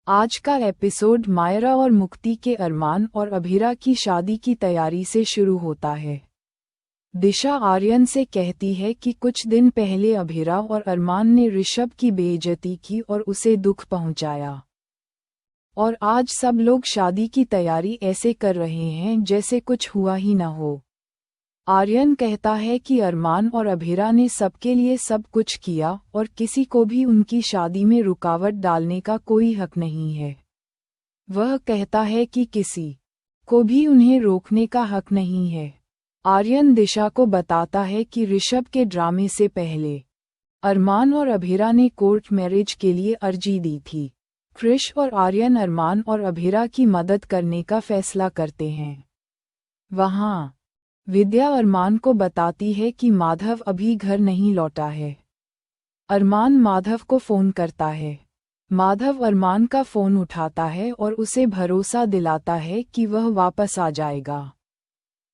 आज का एपिसोड मायरा और मुक्ति के अरमान और अभिरा की शादी की तैयारी से शुरू होता है। दिशा आर्यन से कहती है कि कुछ दिन पहले अभिरा और अरमान ने ऋषभ की बेइज्जती की और उसे दुख पहुंचाया, और आज सब लोग शादी की तैयारी ऐसे कर रहे हैं जैसे कुछ हुआ ही न हो। आर्यन कहता है कि अरमान और अभिरा ने सबके लिए सब कुछ किया और किसी को भी उनकी शादी में रुकावट डालने का कोई हक नहीं है। वह कहता है कि किसी को भी उन्हें रोकने का हक नहीं है। आर्यन दिशा को बताता है कि ऋषभ के ड्रामे से पहले अरमान और अभिरा ने कोर्ट मैरिज के लिए अर्जी दी थी। क्रिश और आर्यन अरमान और अभिरा की मदद करने का फैसला करते हैं। वहाँ विद्या अरमान को बताती है कि माधव अभी घर नहीं लौटा है। अरमान माधव को फ़ोन करता है। माधव अरमान का फ़ोन उठाता है और उसे भरोसा दिलाता है कि वह वापस आ जाएगा।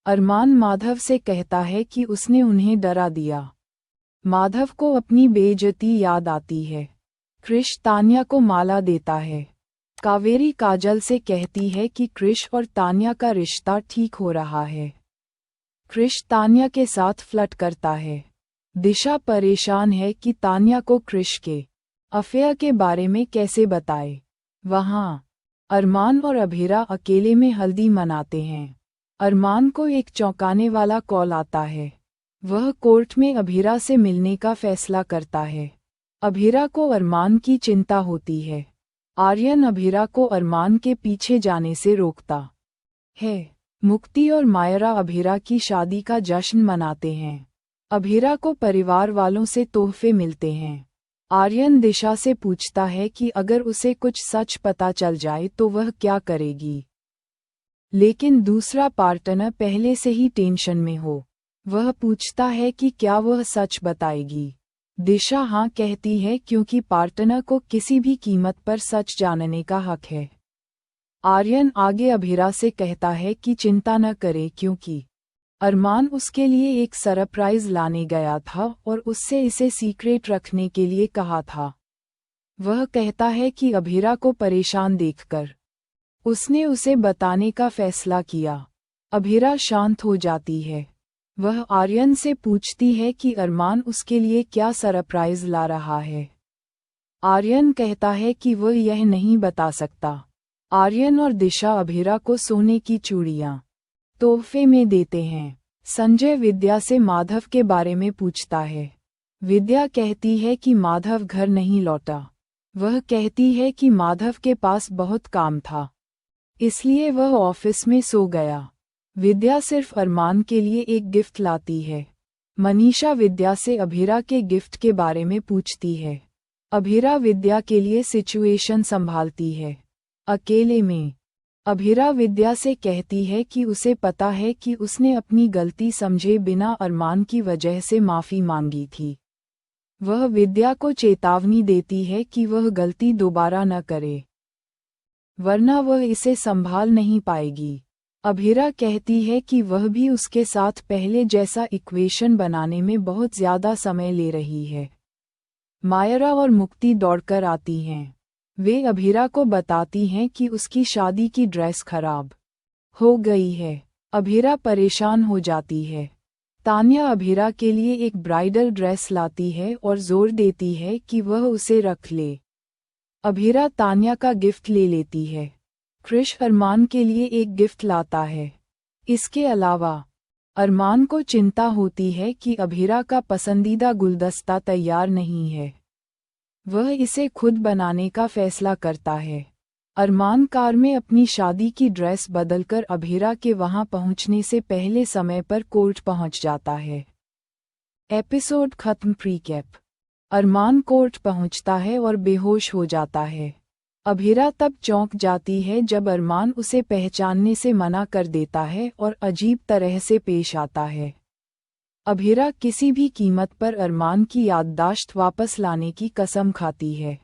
अरमान माधव से कहता है कि उसने उन्हें डरा दिया। माधव को अपनी बेइज्जती याद आती है। क्रिश तान्या को माला देता है। कावेरी काजल से कहती है कि क्रिश और तान्या का रिश्ता ठीक हो रहा है। क्रिश तान्या के साथ फ्लर्ट करता है। दिशा परेशान है कि तान्या को क्रिश के अफेयर के बारे में कैसे बताए। वहाँ अरमान और अभिरा अकेले में हल्दी मनाते हैं। अरमान को एक चौंकाने वाला कॉल आता है। वह कोर्ट में अभिरा से मिलने का फैसला करता है। अभिरा को अरमान की चिंता होती है। आर्यन अभिरा को अरमान के पीछे जाने से रोकता है। मुक्ति और मायरा अभिरा की शादी का जश्न मनाते हैं। अभिरा को परिवार वालों से तोहफे मिलते हैं। आर्यन दिशा से पूछता है कि अगर उसे कुछ सच पता चल जाए तो वह क्या करेगी, लेकिन दूसरा पार्टनर पहले से ही टेंशन में हो। वह पूछता है कि क्या वह सच बताएगी। दिशा हाँ कहती है क्योंकि पार्टनर को किसी भी कीमत पर सच जानने का हक है। आर्यन आगे अभिरा से कहता है कि चिंता न करे क्योंकि अरमान उसके लिए एक सरप्राइज लाने गया था और उससे इसे सीक्रेट रखने के लिए कहा था। वह कहता है कि अभिरा को परेशान देखकर उसने उसे बताने का फैसला किया। अभिरा शांत हो जाती है। वह आर्यन से पूछती है कि अरमान उसके लिए क्या सरप्राइज ला रहा है। आर्यन कहता है कि वह यह नहीं बता सकता। आर्यन और दिशा अभिरा को सोने की चूड़ियां तोहफे में देते हैं। संजय विद्या से माधव के बारे में पूछता है। विद्या कहती है कि माधव घर नहीं लौटा। वह कहती है कि माधव के पास बहुत काम था, इसलिए वह ऑफिस में सो गया। विद्या सिर्फ अरमान के लिए एक गिफ्ट लाती है। मनीषा विद्या से अभिरा के गिफ्ट के बारे में पूछती है। अभिरा विद्या के लिए सिचुएशन संभालती है। अकेले में अभिरा विद्या से कहती है कि उसे पता है कि उसने अपनी गलती समझे बिना अरमान की वजह से माफ़ी मांगी थी। वह विद्या को चेतावनी देती है कि वह गलती दोबारा न करे, वरना वह इसे संभाल नहीं पाएगी। अभिरा कहती है कि वह भी उसके साथ पहले जैसा इक्वेशन बनाने में बहुत ज़्यादा समय ले रही है। मायरा और मुक्ति दौड़कर आती हैं। वे अभिरा को बताती हैं कि उसकी शादी की ड्रेस खराब हो गई है। अभिरा परेशान हो जाती है। तान्या अभिरा के लिए एक ब्राइडल ड्रेस लाती है और जोर देती है कि वह उसे रख ले। अभिरा तान्या का गिफ्ट ले लेती है। क्रिश अरमान के लिए एक गिफ्ट लाता है। इसके अलावा अरमान को चिंता होती है कि अभिरा का पसंदीदा गुलदस्ता तैयार नहीं है। वह इसे खुद बनाने का फैसला करता है। अरमान कार में अपनी शादी की ड्रेस बदलकर अभिरा के वहां पहुंचने से पहले समय पर कोर्ट पहुंच जाता है। एपिसोड खत्म। प्रीकैप। अरमान कोर्ट पहुंचता है और बेहोश हो जाता है। अभिरा तब चौंक जाती है जब अरमान उसे पहचानने से मना कर देता है और अजीब तरह से पेश आता है। अभिरा किसी भी कीमत पर अरमान की याददाश्त वापस लाने की कसम खाती है।